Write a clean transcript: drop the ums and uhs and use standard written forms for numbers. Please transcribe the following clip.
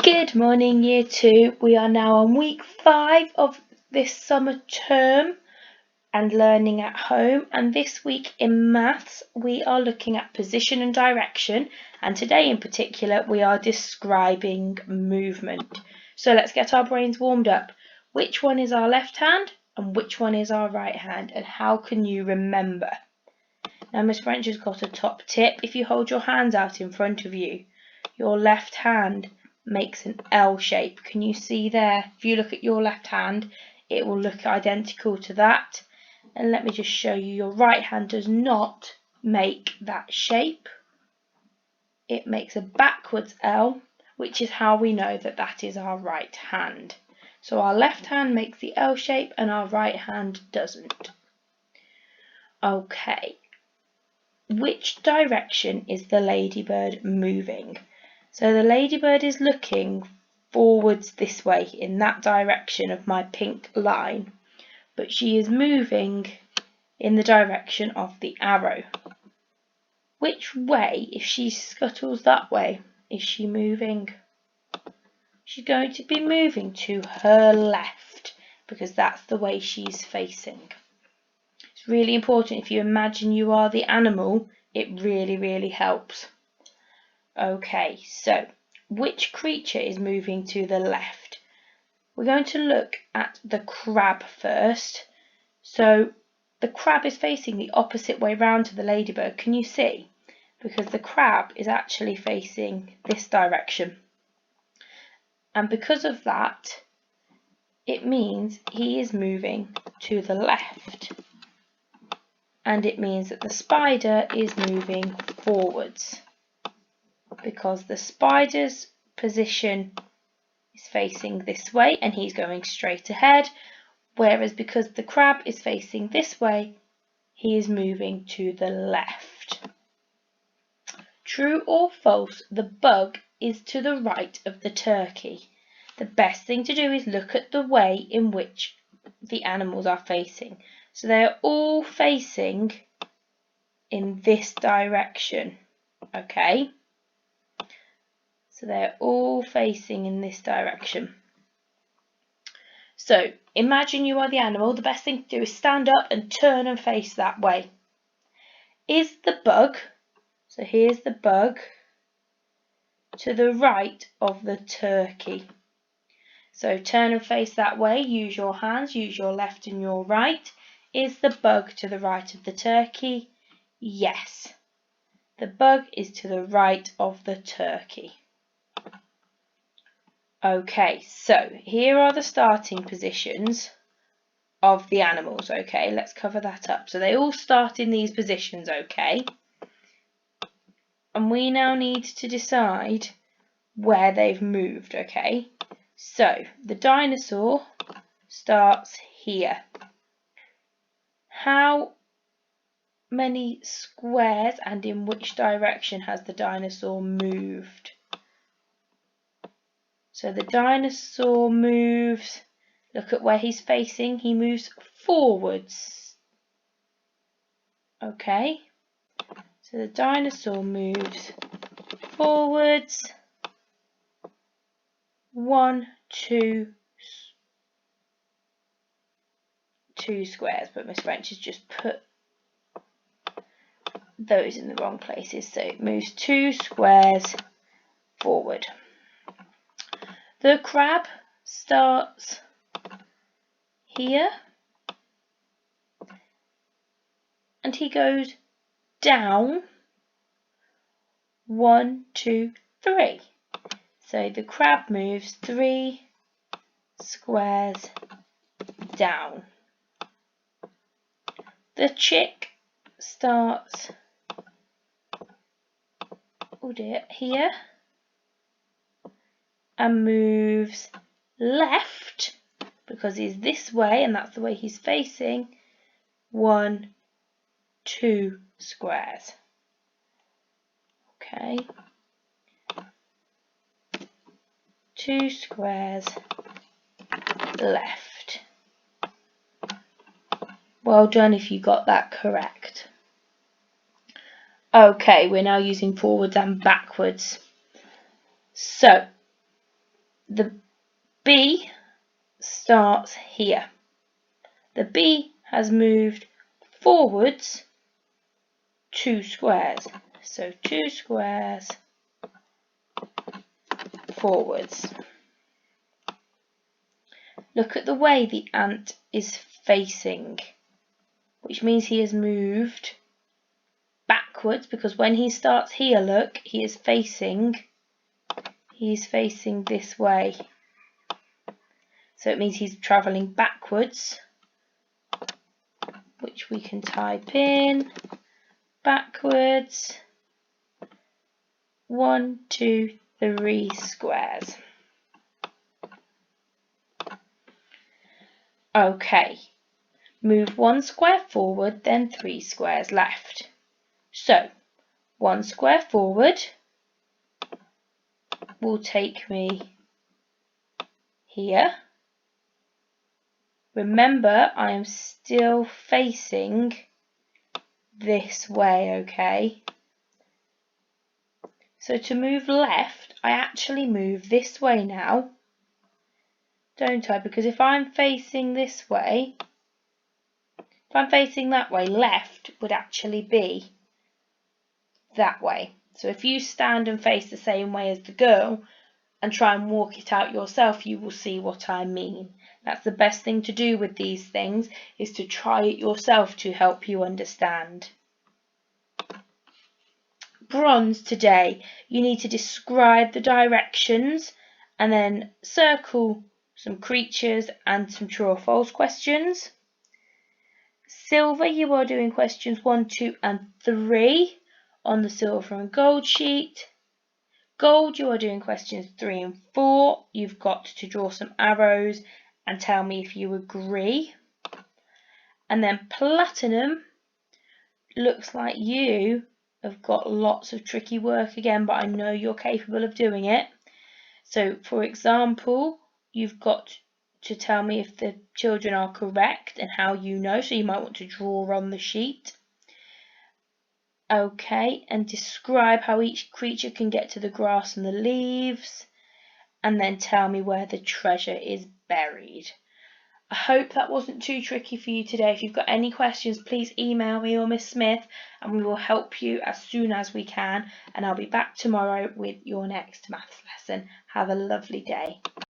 Good morning, Year 2. We are now on week 5 of this summer term and learning at home. And this week in maths, we are looking at position and direction. And today in particular, we are describing movement. So let's get our brains warmed up. Which one is our left hand and which one is our right hand? And how can you remember? Now, Miss French has got a top tip. If you hold your hands out in front of you, your left hand makes an L shape. Can you see there? If you look at your left hand, it will look identical to that. And let me just show you, your right hand does not make that shape. It makes a backwards L, which is how we know that that is our right hand. So our left hand makes the L shape and our right hand doesn't. Okay, which direction is the ladybird moving? So the ladybird is looking forwards this way, in that direction of my pink line, but she is moving in the direction of the arrow. Which way, if she scuttles that way, is she moving? She's going to be moving to her left, because that's the way she's facing. It's really important. If you imagine you are the animal, it really helps. Okay, so which creature is moving to the left? We're going to look at the crab first. So the crab is facing the opposite way round to the ladybird. Can you see? Because the crab is actually facing this direction. And because of that, it means he is moving to the left. And it means that the spider is moving forwards, because the spider's position is facing this way and he's going straight ahead, whereas because the crab is facing this way, he is moving to the left. True or false, the bug is to the right of the turkey. The best thing to do is look at the way in which the animals are facing. So they are all facing in this direction, okay? So they're all facing in this direction. So imagine you are the animal. The best thing to do is stand up and turn and face that way. Is the bug, so here's the bug, to the right of the turkey? So turn and face that way. Use your hands, use your left and your right. Is the bug to the right of the turkey? Yes. The bug is to the right of the turkey. Okay, so here are the starting positions of the animals. Okay, let's cover that up. So they all start in these positions, okay? And we now need to decide where they've moved, okay? So the dinosaur starts here. How many squares and in which direction has the dinosaur moved? So the dinosaur moves, look at where he's facing, he moves forwards. Okay, so the dinosaur moves forwards 1, 2 squares, but Miss French has just put those in the wrong places, so it moves 2 squares forward. The crab starts here and he goes down 1, 2, 3. So the crab moves 3 squares down. The chick starts here and moves left, because he's this way and that's the way he's facing, 1, 2 squares. Okay, 2 squares left. Well done if you got that correct. Okay, we're now using forwards and backwards. So the B starts here. The B has moved forwards 2 squares. So 2 squares forwards. Look at the way the ant is facing, which means he has moved backwards, because when he starts here, look, he is facing this way. So it means he's travelling backwards, which we can type in backwards 1, 2, 3 squares. Okay, move 1 square forward, then 3 squares left. So 1 square forward will take me here. Remember, I am still facing this way, okay? So to move left, I actually move this way now, don't I? Because if I'm facing this way, if I'm facing that way, left would actually be that way. So if you stand and face the same way as the girl and try and walk it out yourself, you will see what I mean. That's the best thing to do with these things, is to try it yourself to help you understand. Bronze today, you need to describe the directions and then circle some creatures and some true or false questions. Silver, you are doing questions 1, 2 and 3 on the silver and gold sheet. Gold, you are doing questions 3 and 4. You've got to draw some arrows and tell me if you agree. And then platinum, looks like you have got lots of tricky work again, but I know you're capable of doing it. So for example, you've got to tell me if the children are correct and how you know, so you might want to draw on the sheet. Okay, and describe how each creature can get to the grass and the leaves, and then tell me where the treasure is buried. I hope that wasn't too tricky for you today. If you've got any questions, please email me or Miss Smith and we will help you as soon as we can, and I'll be back tomorrow with your next maths lesson. Have a lovely day.